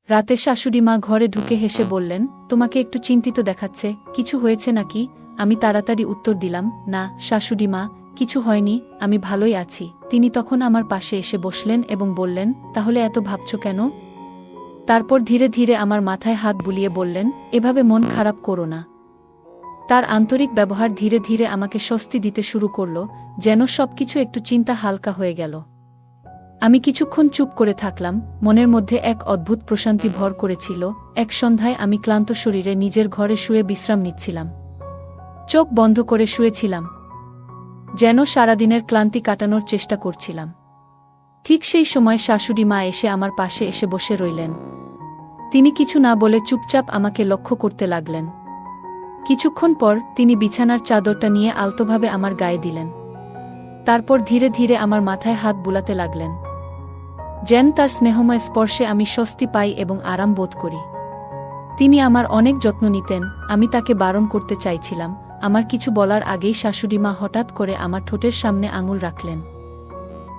রাতে শাশুড়িমা ঘরে ঢুকে হেসে বললেন, তোমাকে একটু চিন্তিত দেখাচ্ছে, কিছু হয়েছে নাকি? আমি তাড়াতাড়ি উত্তর দিলাম, না শাশুড়িমা, কিছু হয়নি, আমি ভালোই আছি। তিনি তখন আমার পাশে এসে বসলেন এবং বললেন, তাহলে এত ভাবছ কেন? তারপর ধীরে ধীরে আমার মাথায় হাত বুলিয়ে বললেন, এভাবে মন খারাপ করো না। তার আন্তরিক ব্যবহার ধীরে ধীরে আমাকে স্বস্তি দিতে শুরু করল, যেন সবকিছু একটু চিন্তা হালকা হয়ে গেল। আমি কিছুক্ষণ চুপ করে থাকলাম, মনের মধ্যে এক অদ্ভুত প্রশান্তি ভর করেছিল। এক সন্ধ্যায় আমি ক্লান্ত শরীরে নিজের ঘরে শুয়ে বিশ্রাম নিচ্ছিলাম। চোখ বন্ধ করে শুয়েছিলাম, যেন সারাদিনের ক্লান্তি কাটানোর চেষ্টা করছিলাম। ঠিক সেই সময় শাশুড়ি মা এসে আমার পাশে এসে বসে রইলেন। তিনি কিছু না বলে চুপচাপ আমাকে লক্ষ্য করতে লাগলেন। কিছুক্ষণ পর তিনি বিছানার চাদরটা নিয়ে আলতোভাবে আমার গায়ে দিলেন। তারপর ধীরে ধীরে আমার মাথায় হাত বুলাতে লাগলেন। যেন তার স্নেহময় স্পর্শে আমি স্বস্তি পাই এবং আরাম বোধ করি। তিনি আমার অনেক যত্ন নিতেন। আমি তাকে বারণ করতে চাইছিলাম, আমার কিছু বলার আগেই শাশুড়িমা হঠাৎ করে আমার ঠোঁটের সামনে আঙুল রাখলেন।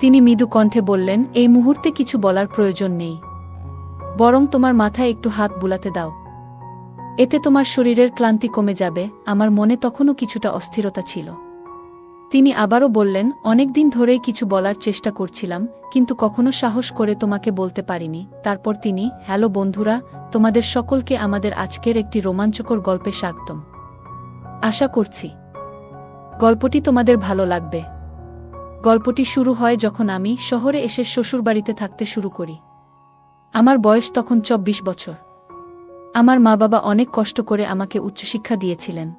তিনি মৃদু কণ্ঠে বললেন, এই মুহূর্তে কিছু বলার প্রয়োজন নেই, বরং তোমার মাথায় একটু হাত বুলাতে দাও। এতে তোমার শরীরের ক্লান্তি কমে যাবে। আমার মনে তখনও কিছুটা অস্থিরতা ছিল। তিনি আবারও বললেন, অনেকদিন ধরেই কিছু বলার চেষ্টা করছিলাম, কিন্তু কখনো সাহস করে তোমাকে বলতে পারিনি। তারপর তিনি, হ্যালো বন্ধুরা, তোমাদের সকলকে আমাদের আজকের একটি রোমাঞ্চকর গল্পে স্বাগতম। আশা করছি গল্পটি তোমাদের ভালো লাগবে। গল্পটি শুরু হয় যখন আমি শহরে এসে শ্বশুরবাড়িতে থাকতে শুরু করি। আমার বয়স তখন 24 বছর। আমার মা বাবা অনেক কষ্ট করে আমাকে উচ্চশিক্ষা দিয়েছিলেন।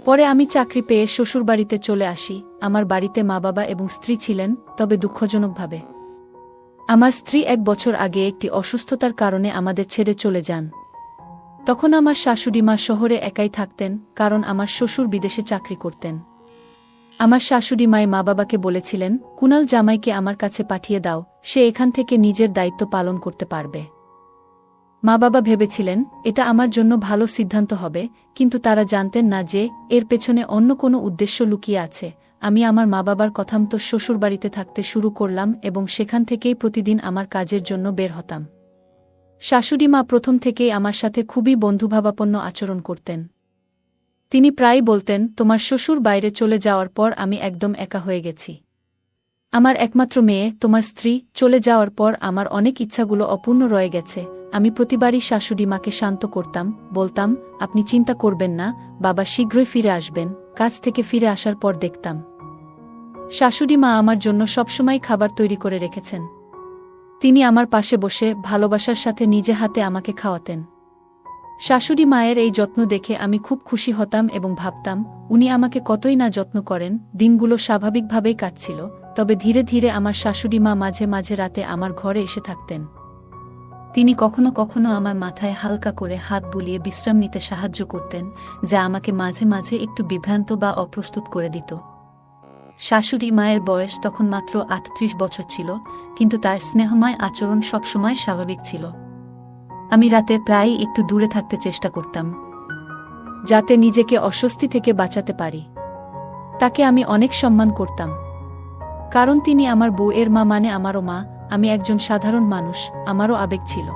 পরে আমি চাকরি পেয়ে শ্বশুরবাড়িতে চলে আসি। আমার বাড়িতে মা বাবা এবং স্ত্রী ছিলেন, তবে দুঃখজনকভাবে আমার স্ত্রী 1 বছর আগে একটি অসুস্থতার কারণে আমাদের ছেড়ে চলে যান। তখন আমার শাশুড়িমা শহরে একাই থাকতেন, কারণ আমার শ্বশুর বিদেশে চাকরি করতেন। আমার শাশুড়িমায় মা বাবাকে বলেছিলেন, কুনাল জামাইকে আমার কাছে পাঠিয়ে দাও, সে এখান থেকে নিজের দায়িত্ব পালন করতে পারবে। মা বাবা ভেবেছিলেন এটা আমার জন্য ভালো সিদ্ধান্ত হবে, কিন্তু তারা জানতেন না যে এর পেছনে অন্য কোনো উদ্দেশ্য লুকিয়ে আছে। আমি আমার মা বাবার কথামতো শ্বশুরবাড়িতে থাকতে শুরু করলাম এবং সেখান থেকেই প্রতিদিন আমার কাজের জন্য বের হতাম। শাশুড়িমা প্রথম থেকেই আমার সাথে খুবই বন্ধুভাবাপন্ন আচরণ করতেন। তিনি প্রায়ই বলতেন, তোমার শ্বশুর বাইরে চলে যাওয়ার পর আমি একদম একা হয়ে গেছি। আমার একমাত্র মেয়ে, তোমার স্ত্রী, চলে যাওয়ার পর আমার অনেক ইচ্ছাগুলো অপূর্ণ রয়ে গেছে। আমি প্রতিবারই শাশুড়িমাকে শান্ত করতাম, বলতাম, আপনি চিন্তা করবেন না, বাবা শীঘ্রই ফিরে আসবেন। কাজ থেকে ফিরে আসার পর দেখতাম শাশুড়িমা আমার জন্য সবসময় খাবার তৈরি করে রেখেছেন। তিনি আমার পাশে বসে ভালোবাসার সাথে নিজে হাতে আমাকে খাওয়াতেন। শাশুড়ি মায়ের এই যত্ন দেখে আমি খুব খুশি হতাম এবং ভাবতাম, উনি আমাকে কতই না যত্ন করেন। দিনগুলো স্বাভাবিকভাবেই কাটছিল, তবে ধীরে ধীরে আমার শাশুড়ি মা মাঝে মাঝে রাতে আমার ঘরে এসে থাকতেন। তিনি কখনো কখনো আমার মাথায় হালকা করে হাত বুলিয়ে বিশ্রাম নিতে সাহায্য করতেন, যা আমাকে মাঝে মাঝে একটু বিভ্রান্ত বা অপ্রস্তুত করে দিত। শাশুড়ি মায়ের বয়স তখন মাত্র 38 বছর ছিল, কিন্তু তার স্নেহময় আচরণ সবসময় স্বাভাবিক ছিল। আমি রাতে প্রায়ই একটু দূরে থাকতে চেষ্টা করতাম, যাতে নিজেকে অস্বস্তি থেকে বাঁচাতে পারি। তাকে আমি অনেক সম্মান করতাম, কারণ তিনি আমার বউয়ের মা, মানে আমারও মা। আমি একজন সাধারণ মানুষ, আমারও আবেগ ছিল।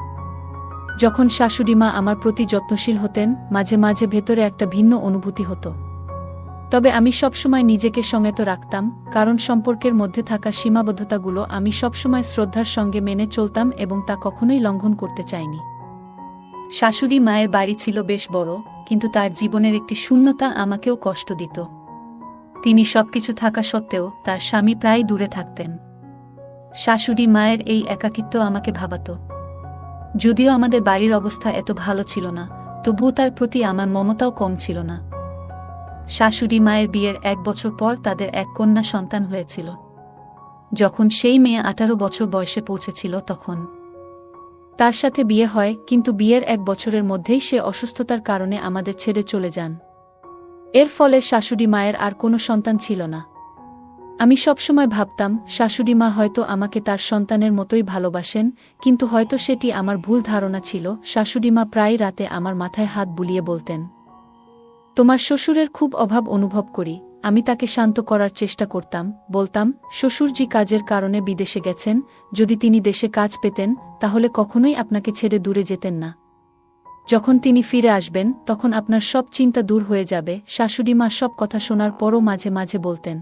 যখন শাশুড়িমা আমার প্রতি যত্নশীল হতেন, মাঝে মাঝে ভেতরে একটা ভিন্ন অনুভূতি হতো। তবে আমি সবসময় নিজেকে সংযত রাখতাম, কারণ সম্পর্কের মধ্যে থাকা সীমাবদ্ধতাগুলো আমি সবসময় শ্রদ্ধার সঙ্গে মেনে চলতাম এবং তা কখনোই লঙ্ঘন করতে চাইনি। শাশুড়ি মায়ের বাড়ি ছিল বেশ বড়, কিন্তু তার জীবনের একটি শূন্যতা আমাকেও কষ্ট দিত। তিনি সবকিছু থাকা সত্ত্বেও তার স্বামী প্রায় দূরে থাকতেন। শাশুড়ি মায়ের এই একাকিত্ব আমাকে ভাবাত। যদিও আমাদের বাড়ির অবস্থা এত ভালো ছিল না, তবুও তার প্রতি আমার মমতাও কম ছিল না। শাশুড়ি মায়ের বিয়ের 1 বছর পর তাদের এক কন্যা সন্তান হয়েছিল। যখন সেই মেয়ে 18 বছর বয়সে পৌঁছেছিল, তখন তার সাথে বিয়ে হয়, কিন্তু বিয়ের 1 বছরের মধ্যেই সে অসুস্থতার কারণে আমাদের ছেড়ে চলে যান। এর ফলে শাশুড়ি মায়ের আর কোনো সন্তান ছিল না। আমি সবসময় ভাবতাম, শাশুড়ি মা হয়তো আমাকে তার সন্তানের মতোই ভালোবাসেন, কিন্তু হয়তো সেটি আমার ভুল ধারণা ছিল। শাশুড়ি মা প্রায় রাতে আমার মাথায় হাত বুলিয়ে বলতেন, তোমার শ্বশুরের খুব অভাব অনুভব করি, আমি তাকে শান্ত করার চেষ্টা করতাম, বলতাম, শ্বশুরজি কাজের কারণে বিদেশে গেছেন, যদি তিনি দেশে কাজ পেতেন তাহলে কখনোই আপনাকে ছেড়ে দূরে যেতেন না। যখন তিনি ফিরে আসবেন তখন আপনার সব চিন্তা দূর হয়ে যাবে। শাশুড়িমা সব কথা শোনার পরও মাঝে মাঝে বলতেন,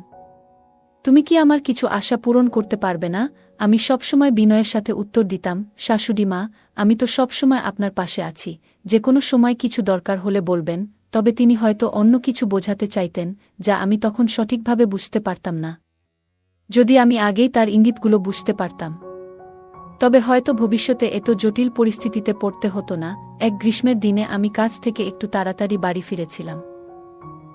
তুমি কি আমার কিছু আশা পূরণ করতে পারবে না? আমি সবসময় বিনয়ের সাথে উত্তর দিতাম, শাশুড়িমা, আমি তো সবসময় আপনার পাশে আছি, যে কোনো সময় কিছু দরকার হলে বলবেন। তবে তিনি হয়তো অন্য কিছু বোঝাতে চাইতেন, যা আমি তখন সঠিকভাবে বুঝতে পারতাম না। যদি আমি আগেই তার ইঙ্গিতগুলো বুঝতে পারতাম, তবে হয়তো ভবিষ্যতে এত জটিল পরিস্থিতিতে পড়তে হতো না। এক গ্রীষ্মের দিনে আমি কাজ থেকে একটু তাড়াতাড়ি বাড়ি ফিরেছিলাম।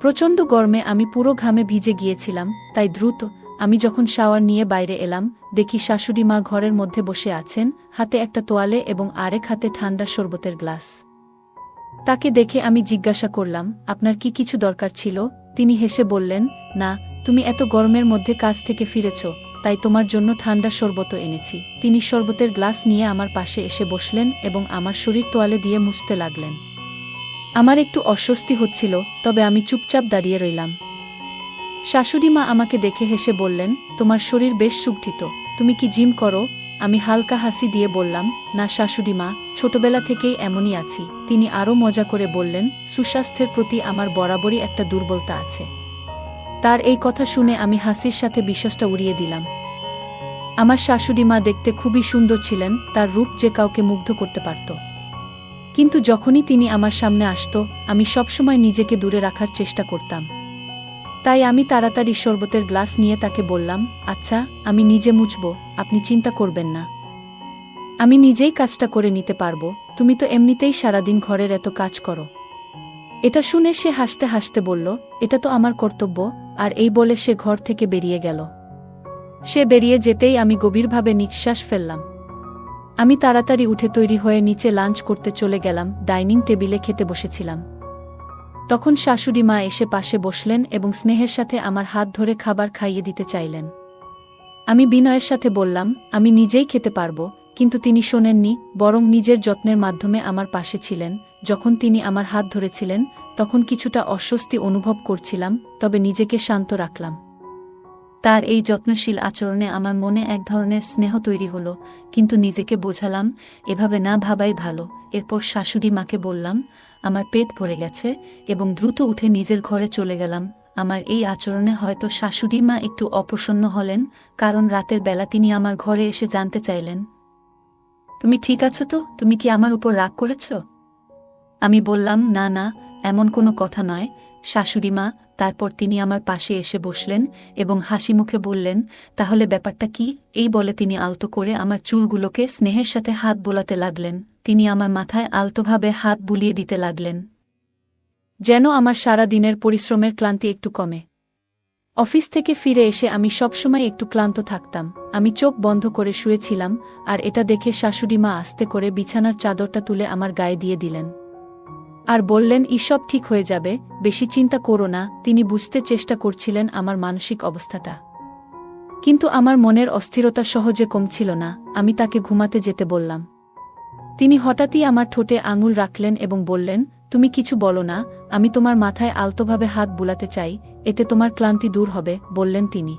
প্রচণ্ড গরমে আমি পুরো ঘামে ভিজে গিয়েছিলাম, তাই দ্রুত আমি যখন শাওয়ার নিয়ে বাইরে এলাম, দেখি শাশুড়িমা ঘরের মধ্যে বসে আছেন, হাতে একটা তোয়ালে এবং আরেক হাতে ঠান্ডা শরবতের গ্লাস। তাকে দেখে আমি জিজ্ঞাসা করলাম, আপনার কি কিছু দরকার ছিল? তিনি হেসে বললেন, না, তুমি এত গরমের মধ্যে কাজ থেকে ফিরেছ, তাই তোমার জন্য ঠান্ডা শরবত এনেছি। তিনি শরবতের গ্লাস নিয়ে আমার পাশে এসে বসলেন এবং আমার শরীর তোয়ালে দিয়ে মুছতে লাগলেন। আমার একটু অস্বস্তি হচ্ছিল, তবে আমি চুপচাপ দাঁড়িয়ে রইলাম। শাশুড়িমা আমাকে দেখে হেসে বললেন, তোমার শরীর বেশ সুগঠিত, তুমি কি জিম করো? আমি হালকা হাসি দিয়ে বললাম, না শাশুড়িমা, ছোটবেলা থেকেই এমনই আছি। তিনি আরও মজা করে বললেন, সুস্বাস্থ্যের প্রতি আমার বরাবরই একটা দুর্বলতা আছে। তার এই কথা শুনে আমি হাসির সাথে বিশ্বাসটা উড়িয়ে দিলাম। আমার শাশুড়িমা দেখতে খুবই সুন্দর ছিলেন, তার রূপ যে কাউকে মুগ্ধ করতে পারত। কিন্তু যখনই তিনি আমার সামনে আসত, আমি সবসময় নিজেকে দূরে রাখার চেষ্টা করতাম। তাই আমি তাড়াতাড়ি শরবতের গ্লাস নিয়ে তাকে বললাম, আচ্ছা, আমি নিজে মুছব, আপনি চিন্তা করবেন না, আমি নিজেই কাজটা করে নিতে পারবো, তুমি তো এমনিতেই সারাদিন ঘরের এত কাজ করো। এটা শুনে সে হাসতে হাসতে বলল, এটা তো আমার কর্তব্য। আর এই বলে সে ঘর থেকে বেরিয়ে গেল। সে বেরিয়ে যেতেই আমি গভীরভাবে নিঃশ্বাস ফেললাম। আমি তাড়াতাড়ি উঠে তৈরি হয়ে নিচে লাঞ্চ করতে চলে গেলাম। ডাইনিং টেবিলে খেতে বসেছিলাম। তখন শাশুড়িমা এসে পাশে বসলেন এবং স্নেহের সাথে আমার হাত ধরে খাবার খাইয়ে দিতে চাইলেন। আমি বিনয়ের সাথে বললাম, আমি নিজেই খেতে পারবো, কিন্তু তিনি শোনেননি, বরং নিজের যত্নের মাধ্যমে আমার পাশে ছিলেন। যখন তিনি আমার হাত ধরেছিলেন তখন কিছুটা অস্বস্তি অনুভব করছিলাম, তবে নিজেকে শান্ত রাখলাম। তার এই যত্নশীল আচরণে আমার মনে এক ধরনের স্নেহ তৈরি হলো, কিন্তু নিজেকে বোঝালাম, এভাবে না ভাবাই ভালো। এরপর শাশুড়ি মাকে বললাম, আমার পেট ভরে গেছে, এবং দ্রুত উঠে নিজের ঘরে চলে গেলাম। আমার এই আচরণে হয়তো শাশুড়ি মা একটু অপ্রসন্ন হলেন, কারণ রাতের বেলা তিনি আমার ঘরে এসে জানতে চাইলেন, তুমি ঠিক আছো তো? তুমি কি আমার উপর রাগ করেছ? আমি বললাম, না না, এমন কোনো কথা নয় শাশুড়ি মা। তারপর তিনি আমার পাশে এসে বসলেন এবং হাসি মুখে বললেন, তাহলে ব্যাপারটা কি? এই বলে তিনি আলতো করে আমার চুলগুলোকে স্নেহের সাথে হাত বোলাতে লাগলেন। তিনি আমার মাথায় আলতোভাবে হাত বুলিয়ে দিতে লাগলেন, যেন আমার সারা দিনের পরিশ্রমের ক্লান্তি একটু কমে। অফিস থেকে ফিরে এসে আমি সবসময় একটু ক্লান্ত থাকতাম। আমি চোখ বন্ধ করে শুয়েছিলাম, আর এটা দেখে শাশুড়িমা আস্তে করে বিছানার চাদরটা তুলে আমার গায়ে দিয়ে দিলেন আর বললেন, সব ঠিক হয়ে যাবে, বেশি চিন্তা করো না। তিনি বুঝতে চেষ্টা করছিলেন আমার মানসিক অবস্থাটা, কিন্তু আমার মনের অস্থিরতা সহজে কমছিল না। আমি তাকে ঘুমাতে যেতে বললাম। তিনি হঠাৎই আমার ঠোঁটে আঙুল রাখলেন এবং বললেন, তুমি কিছু বলো না, আমি তোমার মাথায় আলতোভাবে হাত বুলাতে চাই, এতে তোমার ক্লান্তি দূর হবে, বললেন তিনি।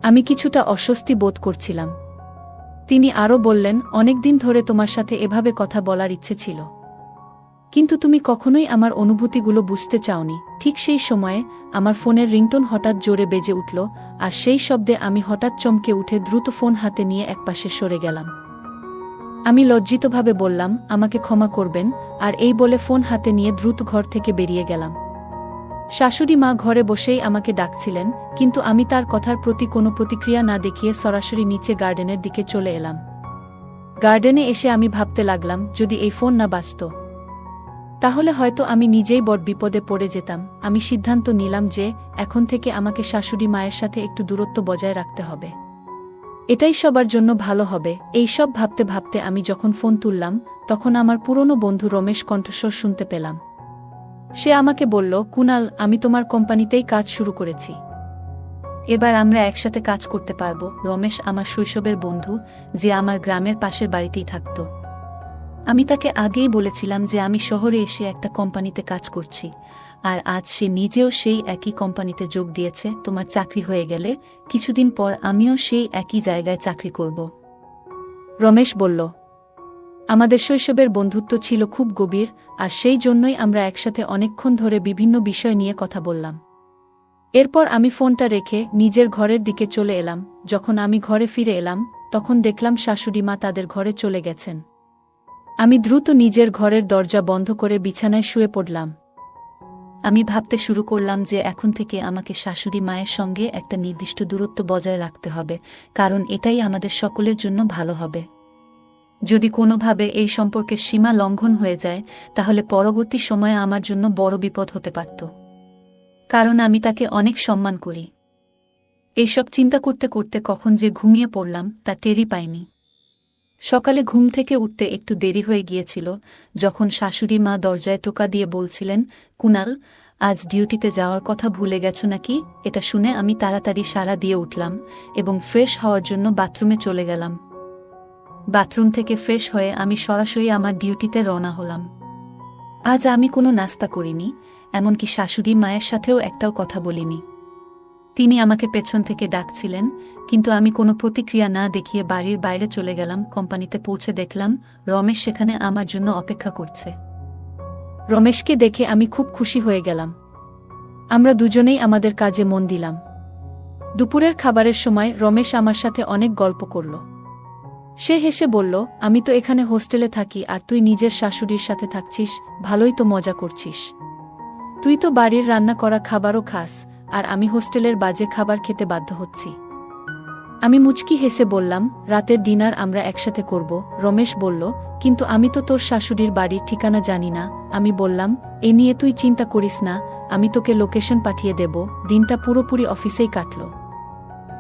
আমি কিছুটা অস্বস্তি বোধ করছিলাম। তিনি আরও বললেন, অনেকদিন ধরে তোমার সাথে এভাবে কথা বলার ইচ্ছে ছিল, কিন্তু তুমি কখনোই আমার অনুভূতিগুলো বুঝতে চাওনি। ঠিক সেই সময়ে আমার ফোনের রিংটোন হঠাৎ জোরে বেজে উঠল, আর সেই শব্দে আমি হঠাৎ চমকে উঠে দ্রুত ফোন হাতে নিয়ে একপাশে সরে গেলাম। আমি লজ্জিতভাবে বললাম, আমাকে ক্ষমা করবেন, আর এই বলে ফোন হাতে নিয়ে দ্রুত ঘর থেকে বেরিয়ে গেলাম। শাশুড়ি মা ঘরে বসেই আমাকে ডাকছিলেন, কিন্তু আমি তার কথার প্রতি কোনো প্রতিক্রিয়া না দেখিয়ে সরাসরি নিচে গার্ডেনের দিকে চলে এলাম। গার্ডেনে এসে আমি ভাবতে লাগলাম, যদি এই ফোন না বাজত তাহলে হয়তো আমি নিজেই বড় বিপদে পড়ে যেতাম। আমি সিদ্ধান্ত নিলাম যে এখন থেকে আমাকে শাশুড়ি মায়ের সাথে একটু দূরত্ব বজায় রাখতে হবে, এটাই সবার জন্য ভালো হবে। এই সব ভাবতে ভাবতে আমি যখন ফোন তুললাম, তখন আমার পুরনো বন্ধু রমেশ কণ্ঠস্বর শুনতে পেলাম। সে আমাকে বলল, কুনাল, আমি তোমার কোম্পানিতেই কাজ শুরু করেছি, এবার আমরা একসাথে কাজ করতে পারবো। রমেশ আমার শৈশবের বন্ধু, যে আমার গ্রামের পাশের বাড়িতেই থাকত। আমি তাকে আগেই বলেছিলাম যে আমি শহরে এসে একটা কোম্পানিতে কাজ করছি, আর আজ সে নিজেও সেই একই কোম্পানিতে যোগ দিয়েছে। তোমার চাকরি হয়ে গেলে কিছুদিন পর আমিও সেই একই জায়গায় চাকরি করব। রমেশ বলল। আমাদের শৈশবের বন্ধুত্ব ছিল খুব গভীর, আর সেই জন্যই আমরা একসাথে অনেকক্ষণ ধরে বিভিন্ন বিষয় নিয়ে কথা বললাম। এরপর আমি ফোনটা রেখে নিজের ঘরের দিকে চলে এলাম। যখন আমি ঘরে ফিরে এলাম তখন দেখলাম শাশুড়ি মা তাদের ঘরে চলে গেছেন। আমি দ্রুত নিজের ঘরের দরজা বন্ধ করে বিছানায় শুয়ে পড়লাম। আমি ভাবতে শুরু করলাম যে এখন থেকে আমাকে শাশুড়ি মায়ের সঙ্গে একটা নির্দিষ্ট দূরত্ব বজায় রাখতে হবে, কারণ এটাই আমাদের সকলের জন্য ভালো হবে। যদি কোনোভাবে এই সম্পর্কের সীমা লঙ্ঘন হয়ে যায় তাহলে পরবর্তী সময়ে আমার জন্য বড় বিপদ হতে পারত, কারণ আমি তাকে অনেক সম্মান করি। এইসব চিন্তা করতে করতে কখন যে ঘুমিয়ে পড়লাম তা টেরই পাইনি। সকালে ঘুম থেকে উঠতে একটু দেরি হয়ে গিয়েছিল যখন শাশুড়ি মা দরজায় টোকা দিয়ে বলছিলেন, কুনাল, আজ ডিউটিতে যাওয়ার কথা ভুলে গেছো নাকি? এটা শুনে আমি তাড়াতাড়ি সাড়া দিয়ে উঠলাম এবং ফ্রেশ হওয়ার জন্য বাথরুমে চলে গেলাম। বাথরুম থেকে ফ্রেশ হয়ে আমি সরাসরি আমার ডিউটিতে রওনা হলাম। আজ আমি কোনো নাস্তা করিনি, এমনকি শাশুড়ি মায়ের সাথেও একটাও কথা বলিনি। তিনি আমাকে পেছন থেকে ডাকছিলেন, কিন্তু আমি কোনো প্রতিক্রিয়া না দেখিয়ে বাড়ির বাইরে চলে গেলাম। কোম্পানিতে পৌঁছে দেখলাম রমেশ সেখানে আমার জন্য অপেক্ষা করছে। রমেশকে দেখে আমি খুব খুশি হয়ে গেলাম। আমরা দুজনেই আমাদের কাজে মন দিলাম। দুপুরের খাবারের সময় রমেশ আমার সাথে অনেক গল্প করল। সে হেসে বলল, আমি তো এখানে হোস্টেলে থাকি আর তুই নিজের শাশুড়ির সাথে থাকছিস, ভালোই তো মজা করছিস। তুই তো বাড়ির রান্না করা খাবারও খাস, আর আমি হোস্টেলের বাজে খাবার খেতে বাধ্য হচ্ছি। আমি মুচকি হেসে বললাম, রাতের ডিনার আমরা একসাথে করব। রমেশ বলল, কিন্তু আমি তো তোর শাশুড়ির বাড়ির ঠিকানা জানি না। আমি বললাম, এ নিয়ে তুই চিন্তা করিস না, আমি তোকে লোকেশন পাঠিয়ে দেব। দিনটা পুরোপুরি অফিসেই কাটল।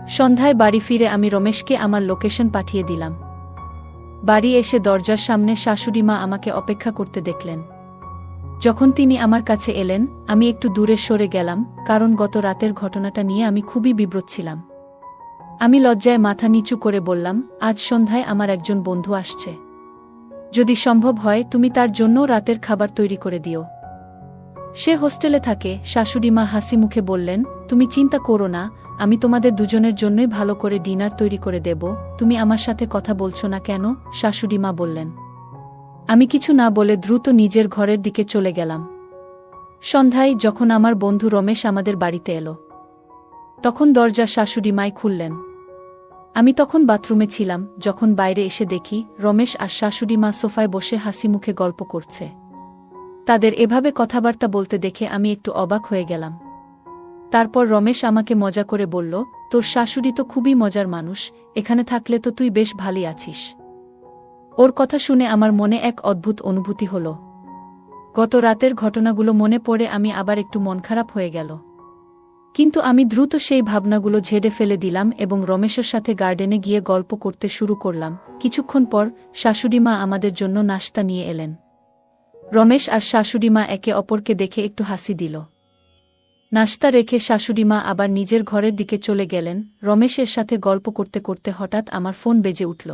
সন্ধ্যায় বাড়ি ফিরে আমি রমেশকে আমার লোকেশন পাঠিয়ে দিলাম। বাড়ি এসে দরজার সামনে শাশুড়ি মা আমাকে অপেক্ষা করতে দেখলেন। যখন তিনি আমার কাছে এলেন আমি একটু দূরে সরে গেলাম, কারণ গত রাতের ঘটনাটা নিয়ে আমি খুবই বিব্রত ছিলাম। আমি লজ্জায় মাথা নিচু করে বললাম, আজ সন্ধ্যায় আমার একজন বন্ধু আসছে। যদি সম্ভব হয় তুমি তার জন্য রাতের খাবার তৈরি করে দিও। সে হোস্টেলে থাকে। শাশুড়ি মা হাসি মুখে বললেন, তুমি চিন্তা করো না, আমি তোমাদের দুজনের জন্যই ভালো করে ডিনার তৈরি করে দেব। তুমি আমার সাথে কথা বলছো না কেন? শাশুড়ি মা বললেন। আমি কিছু না বলে দ্রুত নিজের ঘরের দিকে চলে গেলাম। সন্ধ্যায় যখন আমার বন্ধু রমেশ আমাদের বাড়িতে এলো তখন দরজা শাশুড়ি মাই খুললেন। আমি তখন বাথরুমে ছিলাম। যখন বাইরে এসে দেখি রমেশ আর শাশুড়ি মা সোফায় বসে হাসি মুখে গল্প করছে। তাদের এভাবে কথাবার্তা বলতে দেখে আমি একটু অবাক হয়ে গেলাম। তারপর রমেশ আমাকে মজা করে বলল, তোর শাশুড়ি তো খুবই মজার মানুষ, এখানে থাকলে তো তুই বেশ ভালোই আছিস। ওর কথা শুনে আমার মনে এক অদ্ভুত অনুভূতি হলো। গত রাতের ঘটনাগুলো মনে পড়ে আমি আবার একটু মন খারাপ হয়ে গেল। কিন্তু আমি দ্রুত সেই ভাবনাগুলো ঝেড়ে ফেলে দিলাম এবং রমেশের সাথে গার্ডেনে গিয়ে গল্প করতে শুরু করলাম। কিছুক্ষণ পর শাশুড়ি মা আমাদের জন্য নাশতা নিয়ে এলেন। রমেশ আর শাশুড়ি মা একে অপরকে দেখে একটু হাসি দিল। নাশতা রেখে শাশুড়ি মা আবার নিজের ঘরের দিকে চলে গেলেন। রমেশের সাথে গল্প করতে করতে হঠাৎ আমার ফোন বেজে উঠল।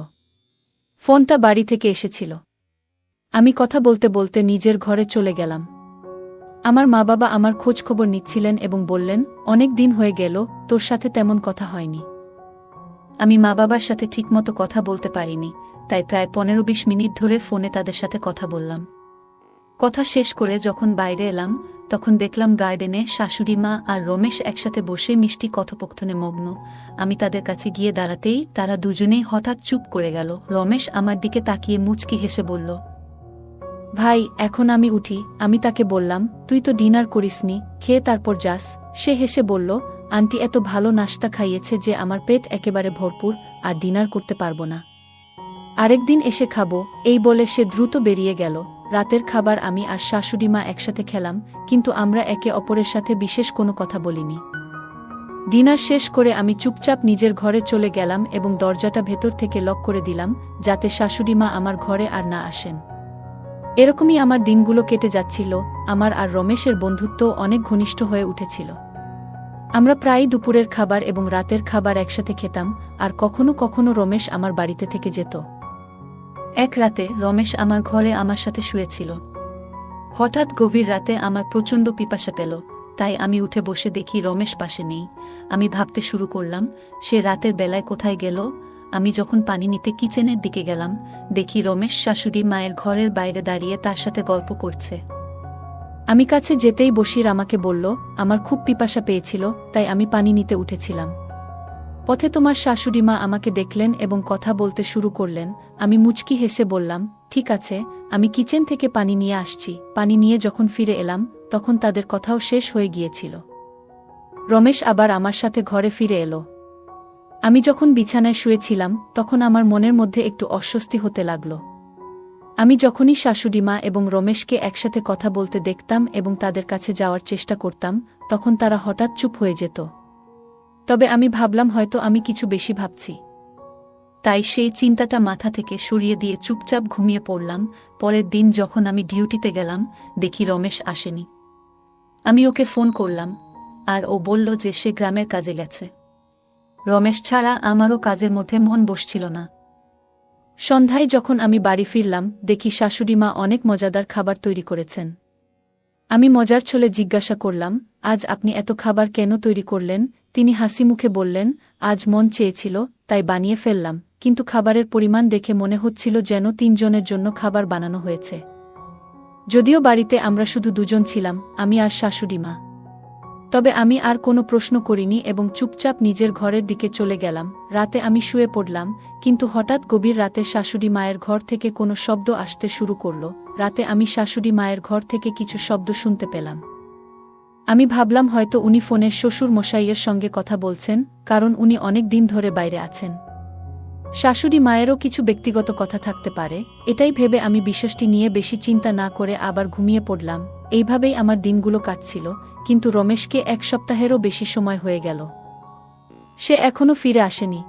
ফোনটা বাড়ি থেকে এসেছিল। আমি কথা বলতে বলতে নিজের ঘরে চলে গেলাম। আমার মা বাবা আমার খোঁজ খবর নিচ্ছিলেন এবং বললেন, অনেক দিন হয়ে গেল, তোর সাথে তেমন কথা হয়নি। আমি মা বাবার সাথে ঠিকমতো কথা বলতে পারিনি, তাই প্রায় 15-20 মিনিট ধরে ফোনে তাদের সাথে কথা বললাম। কথা শেষ করে যখন বাইরে এলাম তখন দেখলাম গার্ডেনে শাশুড়ি মা আর রমেশ একসাথে বসে মিষ্টি কথোপকথনে মগ্ন। আমি তাদের কাছে গিয়ে দাঁড়াতেই তারা দুজনেই হঠাৎ চুপ করে গেল। রমেশ আমার দিকে তাকিয়ে মুচকি হেসে বলল, ভাই, এখন আমি উঠি। আমি তাকে বললাম, তুই তো ডিনার করিসনি, খেয়ে তারপর যাস। সে হেসে বলল, আন্টি এত ভালো নাশতা খাইয়েছে যে আমার পেট একেবারে ভরপুর, আর ডিনার করতে পারবো না। আরেকদিন এসে খাবো। এই বলে সে দ্রুত বেরিয়ে গেল। রাতের খাবার আমি আর শাশুড়ি মা একসাথে খেলাম, কিন্তু আমরা একে অপরের সাথে বিশেষ কোনো কথা বলিনি। ডিনার শেষ করে আমি চুপচাপ নিজের ঘরে চলে গেলাম এবং দরজাটা ভেতর থেকে লক করে দিলাম, যাতে শাশুড়ি মা আমার ঘরে আর না আসেন। এরকমই আমার দিনগুলো কেটে যাচ্ছিল। আমার আর রমেশের বন্ধুত্ব অনেক ঘনিষ্ঠ হয়ে উঠেছিল। আমরা প্রায়ই দুপুরের খাবার এবং রাতের খাবার একসাথে খেতাম, আর কখনো কখনো রমেশ আমার বাড়িতে থেকে যেত। এক রাতে রমেশ আমার ঘরে আমার সাথে শুয়েছিল। হঠাৎ গভীর রাতে আমার প্রচণ্ড পিপাসা পেল, তাই আমি উঠে বসে দেখি রমেশ পাশে নেই। আমি ভাবতে শুরু করলাম, সে রাতের বেলায় কোথায় গেল। আমি যখন পানি নিতে কিচেনের দিকে গেলাম, দেখি রমেশ শাশুড়ি মায়ের ঘরের বাইরে দাঁড়িয়ে তার সাথে গল্প করছে। আমি কাছে যেতেই বশির আমাকে বলল, আমার খুব পিপাসা পেয়েছিল, তাই আমি পানি নিতে উঠেছিলাম। পথে তোমার শাশুড়ি মা আমাকে দেখলেন এবং কথা বলতে শুরু করলেন। আমি মুচকি হেসে বললাম, ঠিক আছে, আমি কিচেন থেকে পানি নিয়ে আসছি। পানি নিয়ে যখন ফিরে এলাম, তখন তাদের কথাও শেষ হয়ে গিয়েছিল। রমেশ আবার আমার সাথে ঘরে ফিরে এলো। আমি যখন বিছানায় শুয়েছিলাম, তখন আমার মনের মধ্যে একটু অস্বস্তি হতে লাগল। আমি যখনই শাশুড়ি মা এবং রমেশকে একসাথে কথা বলতে দেখতাম এবং তাদের কাছে যাওয়ার চেষ্টা করতাম, তখন তারা হঠাৎ চুপ হয়ে যেত। তবে আমি ভাবলাম হয়তো আমি কিছু বেশি ভাবছি। তাই সেই চিন্তাটা মাথা থেকে সরিয়ে দিয়ে চুপচাপ ঘুমিয়ে পড়লাম। পরের দিন যখন আমি ডিউটিতে গেলাম, দেখি রমেশ আসেনি। আমি ওকে ফোন করলাম, আর ও বলল যে সে গ্রামের কাজে গেছে। রমেশ ছাড়া আমারও কাজের মধ্যে মন বসছিল না। সন্ধ্যায় যখন আমি বাড়ি ফিরলাম, দেখি শাশুড়ি মা অনেক মজাদার খাবার তৈরি করেছেন। আমি মজার ছলে জিজ্ঞাসা করলাম, আজ আপনি এত খাবার কেন তৈরি করলেন? তিনি হাসিমুখে বললেন, আজ মন চেয়েছিল, তাই বানিয়ে ফেললাম। কিন্তু খাবারের পরিমাণ দেখে মনে হচ্ছিল যেন 3 জনের জন্য খাবার বানানো হয়েছে। যদিও বাড়িতে আমরা শুধু 2 জন ছিলাম, আমি আর শাশুড়ি মা। তবে আমি আর কোনো প্রশ্ন করিনি এবং চুপচাপ নিজের ঘরের দিকে চলে গেলাম। রাতে আমি শুয়ে পড়লাম, কিন্তু হঠাৎ গভীর রাতে শাশুড়ি মায়ের ঘর থেকে কোনো শব্দ আসতে শুরু করল। রাতে আমি শাশুড়ি মায়ের ঘর থেকে কিছু শব্দ শুনতে পেলাম। আমি ভাবলাম হয়তো উনি ফোনে শ্বশুর মশাইয়ের সঙ্গে কথা বলছেন, কারণ উনি অনেক দিন ধরে বাইরে আছেন। শাশুড়ি মায়েরও কিছু ব্যক্তিগত কথা থাকতে পারে, এটাই ভেবে আমি বিষয়টি নিয়ে বেশি চিন্তা না করে আবার ঘুমিয়ে পড়লাম। এইভাবেই আমার দিনগুলো কাটছিল, কিন্তু রমেশকে 1 সপ্তাহেরও বেশি সময় হয়ে গেল। সে এখনও ফিরে আসেনি।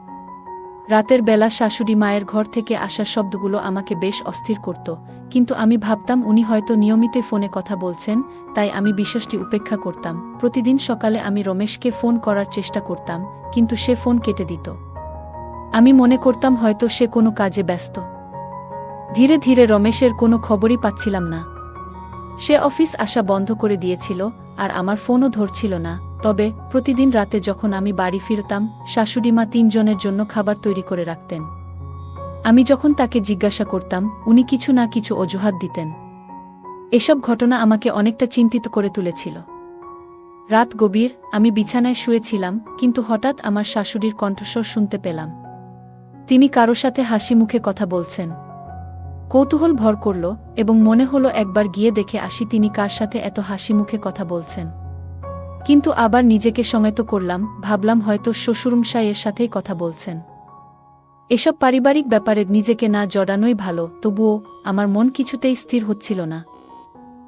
রাতের বেলা শাশুড়ি মায়ের ঘর থেকে আসা শব্দগুলো আমাকে বেশ অস্থির করত, কিন্তু আমি ভাবতাম উনি হয়তো নিয়মিত ফোনে কথা বলছেন, তাই আমি বিষয়টি উপেক্ষা করতাম। প্রতিদিন সকালে আমি রমেশকে ফোন করার চেষ্টা করতাম, কিন্তু সে ফোন কেটে দিত। আমি মনে করতাম হয়তো সে কোনো কাজে ব্যস্ত। ধীরে ধীরে রমেশের কোনো খবরই পাচ্ছিলাম না। সে অফিস আসা বন্ধ করে দিয়েছিল, আর আমার ফোনও ধরছিল না। তবে প্রতিদিন রাতে যখন আমি বাড়ি ফিরতাম, শাশুড়ি মা 3 জনের জন্য খাবার তৈরি করে রাখতেন। আমি যখন তাকে জিজ্ঞাসা করতাম, উনি কিছু না কিছু অজুহাত দিতেন। এসব ঘটনা আমাকে অনেকটা চিন্তিত করে তুলেছিল। রাত গভীর, আমি বিছানায় শুয়েছিলাম, কিন্তু হঠাৎ আমার শাশুড়ির কণ্ঠস্বর শুনতে পেলাম। তিনি কারো সাথে হাসি মুখে কথা বলছেন। কৌতূহল ভর করল এবং মনে হলো একবার গিয়ে দেখে আসি তিনি কার সাথে এত হাসি মুখে কথা বলছেন। কিন্তু আবার নিজেকে সংযত করলাম, ভাবলাম হয়তো শ্বশুরমশাইয়ের সাথেই কথা বলছেন। এসব পারিবারিক ব্যাপারে নিজেকে না জড়ানোই ভালো। তবুও আমার মন কিছুতেই স্থির হচ্ছিল না।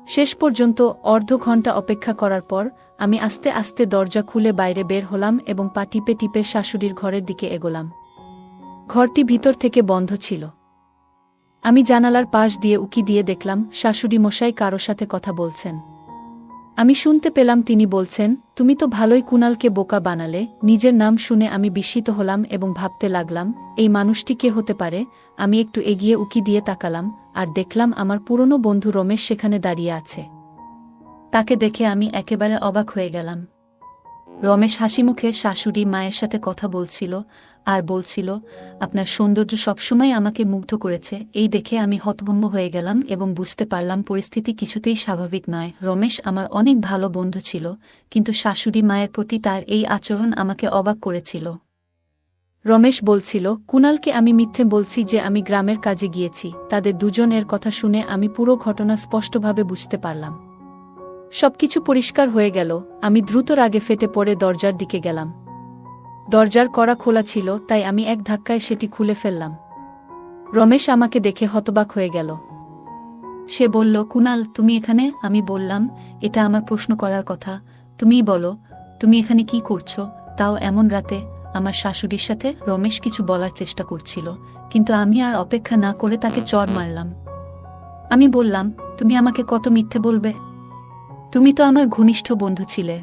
শেষ পর্যন্ত অর্ধ ঘণ্টা অপেক্ষা করার পর আমি আস্তে আস্তে দরজা খুলে বাইরে বের হলাম এবং পা টিপে টিপে শাশুড়ির ঘরের দিকে এগোলাম। ঘরটি ভিতর থেকে বন্ধ ছিল। আমি জানালার পাশ দিয়ে উকি দিয়ে দেখলাম শাশুড়ি মশাই কারো সাথে কথা বলছেন। আমি শুনতে পেলাম তিনি বলছেন, তুমি তো ভালোই কুণালকে বোকা বানালে। নিজের নাম শুনে আমি বিস্মিত হলাম এবং ভাবতে লাগলাম, এই মানুষটি কে হতে পারে। আমি একটু এগিয়ে উকি দিয়ে তাকালাম, আর দেখলাম আমার পুরনো বন্ধু রমেশ সেখানে দাঁড়িয়ে আছে। তাকে দেখে আমি একেবারে অবাক হয়ে গেলাম। রমেশ হাসিমুখে শাশুড়ি মায়ের সাথে কথা বলছিল আর বলছিল, আপনার সৌন্দর্য সবসময় আমাকে মুগ্ধ করেছে। এই দেখে আমি হতভম্ব হয়ে গেলাম এবং বুঝতে পারলাম পরিস্থিতি কিছুতেই স্বাভাবিক নয়। রমেশ আমার অনেক ভালো বন্ধু ছিল, কিন্তু শাশুড়ি মায়ের প্রতি তার এই আচরণ আমাকে অবাক করেছিল। রমেশ বলছিল, কুণালকে আমি মিথ্যে বলছি যে আমি গ্রামের কাজে গিয়েছি। তাদের দুজনের কথা শুনে আমি পুরো ঘটনা স্পষ্টভাবে বুঝতে পারলাম। সবকিছু পরিষ্কার হয়ে গেল। আমি দ্রুত রাগে ফেটে পড়ে দরজার দিকে গেলাম। দরজার কড়া খোলা ছিল, তাই আমি এক ধাক্কায় সেটি খুলে ফেললাম। রমেশ আমাকে দেখে হতবাক হয়ে গেল। সে বলল, কুণাল, তুমি এখানে? আমি বললাম, এটা আমার প্রশ্ন করার কথা। তুমিই বলো, তুমি এখানে কি করছো, তাও এমন রাতে? আমার শাশুড়ির সাথে? রমেশ কিছু বলার চেষ্টা করছিল, কিন্তু আমি আর অপেক্ষা না করে তাকে চড় মারলাম। আমি বললাম, তুমি আমাকে কত মিথ্যে বলবে? তুমি তো আমার ঘনিষ্ঠ বন্ধু ছিলে।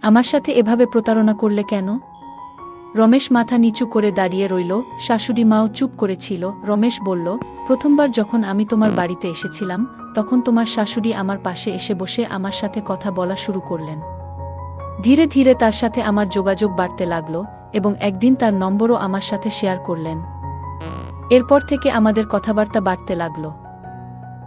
আমার সাথে এভাবে প্রতারণা করলে কেন? রমেশ মাথা নিচু করে দাঁড়িয়ে রইল। শাশুড়ি মাও চুপ করেছিল। রমেশ বলল, প্রথমবার যখন আমি তোমার বাড়িতে এসেছিলাম তখন তোমার শাশুড়ি আমার পাশে এসে বসে আমার সাথে কথা বলা শুরু করলেন। ধীরে ধীরে তার সাথে আমার যোগাযোগ বাড়তে লাগলো এবং একদিন তার নম্বরও আমার সাথে শেয়ার করলেন। এরপর থেকে আমাদের কথাবার্তা বাড়তে লাগলো।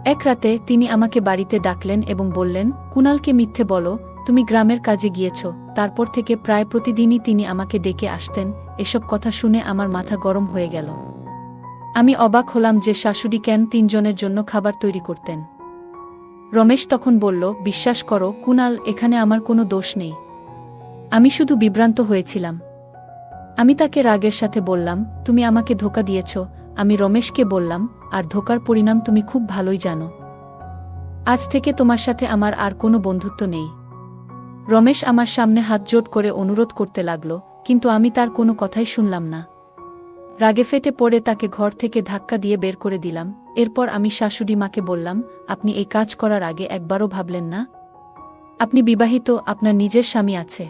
এক রাতে তিনি আমাকে বাড়িতে ডাকলেন এবং বললেন, কুণালকে মিথ্যে বলো, তুমি গ্রামের কাজে গিয়েছ। তারপর থেকে প্রায় প্রতিদিনই তিনি আমাকে ডেকে আসতেন। এসব কথা শুনে আমার মাথা গরম হয়ে গেল। আমি অবাক হলাম যে শাশুড়ি কেন 3 জনের জন্য খাবার তৈরি করতেন। রমেশ তখন বলল, বিশ্বাস করো কুণাল, এখানে আমার কোনো দোষ নেই। আমি শুধু বিভ্রান্ত হয়েছিলাম। আমি তাকে রাগের সাথে বললাম, তুমি আমাকে ধোঁকা দিয়েছ। আমি রমেশকে বললাম, আর ধোঁকার পরিণাম তুমি খুব ভালোই জানো। আজ থেকে তোমার সাথে আমার আর কোনো বন্ধুত্ব নেই। রমেশ আমার সামনে হাত জোট করে অনুরোধ করতে লাগল, কিন্তু আমি তার কোনো কথাই শুনলাম না। রাগে ফেটে পড়ে তাকে ঘর থেকে ধাক্কা দিয়ে বের করে দিলাম। এরপর আমি শাশুড়ি মাকে বললাম, আপনি এই কাজ করার আগে একবারও ভাবলেন না? আপনি বিবাহিত, আপনার নিজের স্বামী আছে।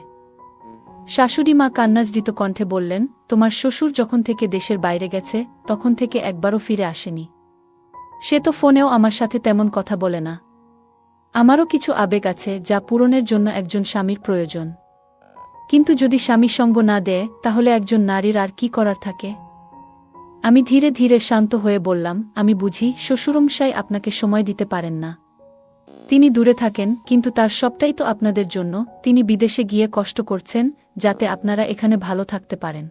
শাশুড়ি মা কান্নাজড়িত কণ্ঠে বললেন, তোমার শ্বশুর যখন থেকে দেশের বাইরে গেছে তখন থেকে একবারও ফিরে আসেনি। সে তো ফোনেও আমার সাথে তেমন কথা বলে না। আমারও কিছু আবেগ আছে যা পূরণের জন্য একজন স্বামীর প্রয়োজন। কিন্তু যদি স্বামী সঙ্গ না দেয় তাহলে একজন নারীর আর কি করার থাকে? আমি ধীরে ধীরে শান্ত হয়ে বললাম, আমি বুঝি শ্বশুরমশাই আপনাকে সময় দিতে পারেন না। তিনি দূরে থাকেন, কিন্তু তার সবটাই তো আপনাদের জন্য। তিনি বিদেশে গিয়ে কষ্ট করছেন যাতে আপনারা এখানে ভালো থাকতে পারেন।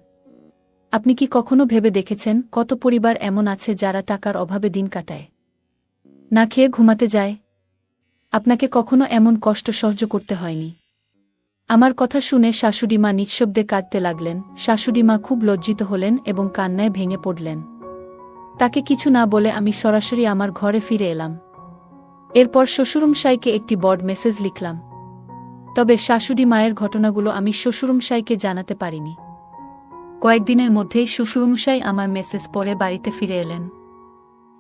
আপনি কি কখনো ভেবে দেখেছেন কত পরিবার এমন আছে যারা টাকার অভাবে দিন কাটায়, না খেয়ে ঘুমাতে যায়? আপনাকে কখনো এমন কষ্ট সহ্য করতে হয়নি। আমার কথা শুনে শাশুড়ি মা নিঃশব্দে কাঁদতে লাগলেন। শাশুড়ি মা খুব লজ্জিত হলেন এবং কান্নায় ভেঙে পড়লেন। তাকে কিছু না বলে আমি সরাসরি আমার ঘরে ফিরে এলাম। এরপর শ্বশুরমশাইকে একটি বড় মেসেজ লিখলাম। তবে শাশুড়ি মায়ের ঘটনাগুলো আমি শ্বশুরমশাইকে জানাতে পারিনি। কয়েকদিনের মধ্যেই শ্বশুরমশাই আমার মেসেজ পড়ে বাড়িতে ফিরে এলেন।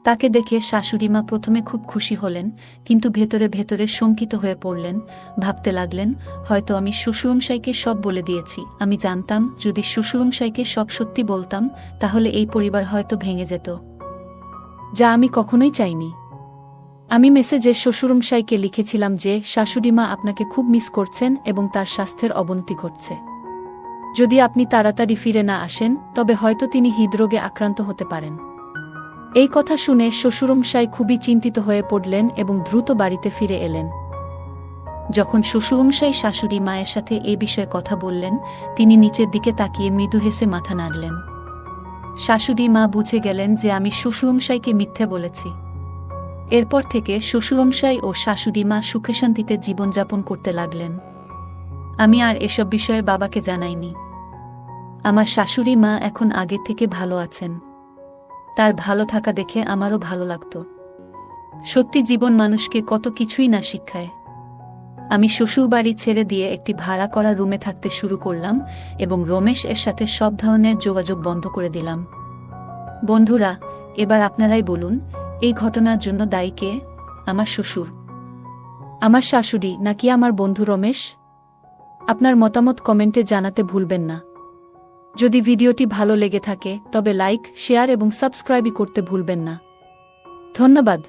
তাকে দেখে শাশুড়িমা প্রথমে খুব খুশি হলেন, কিন্তু ভেতরে ভেতরে শঙ্কিত হয়ে পড়লেন। ভাবতে লাগলেন, হয়তো আমি শ্বশুরমশাইকে সব বলে দিয়েছি। আমি জানতাম যদি শ্বশুরমশাইকে সব সত্যি বলতাম তাহলে এই পরিবার হয়তো ভেঙে যেত, যা আমি কখনোই চাইনি। আমি মেসেজে শ্বশুরমশাইকে লিখেছিলাম যে শাশুড়িমা আপনাকে খুব মিস করছেন এবং তার স্বাস্থ্যের অবনতি ঘটছে। যদি আপনি তাড়াতাড়ি ফিরে না আসেন তবে হয়তো তিনি হৃদরোগে আক্রান্ত হতে পারেন। এই কথা শুনে শ্বশুরমশাই খুবই চিন্তিত হয়ে পড়লেন এবং দ্রুত বাড়িতে ফিরে এলেন। যখন শ্বশুরমশাই শাশুড়ি মায়ের সাথে এ বিষয়ে কথা বললেন, তিনি নিচের দিকে তাকিয়ে মৃদু হেসে মাথা নাড়লেন। শাশুড়ি মা বুঝে গেলেন যে আমি শ্বশুরমশাইকে মিথ্যে বলেছি। এরপর থেকে শ্বশুরমশাই ও শাশুড়ি মা সুখে শান্তিতে জীবনযাপন করতে লাগলেন। আমি আর এসব বিষয়ে বাবাকে জানাইনি। আমার শাশুড়ি মা এখন আগের থেকে ভালো আছেন। তার ভালো থাকা দেখে আমারও ভালো লাগত। সত্যি জীবন মানুষকে কত কিছুই না শিক্ষায়। আমি শ্বশুরবাড়ি ছেড়ে দিয়ে একটি ভাড়া করা রুমে থাকতে শুরু করলাম এবং রমেশ এর সাথে সব ধরনের যোগাযোগ বন্ধ করে দিলাম। বন্ধুরা, এবার আপনারাই বলুন, এই ঘটনার জন্য দায়ী কে? আমার শ্বশুর, আমার শাশুড়ি, নাকি আমার বন্ধু রমেশ? আপনার মতামত কমেন্টে জানাতে ভুলবেন না। যদি ভিডিওটি ভালো লেগে থাকে তবে লাইক, শেয়ার এবং সাবস্ক্রাইব করতে ভুলবেন না। ধন্যবাদ।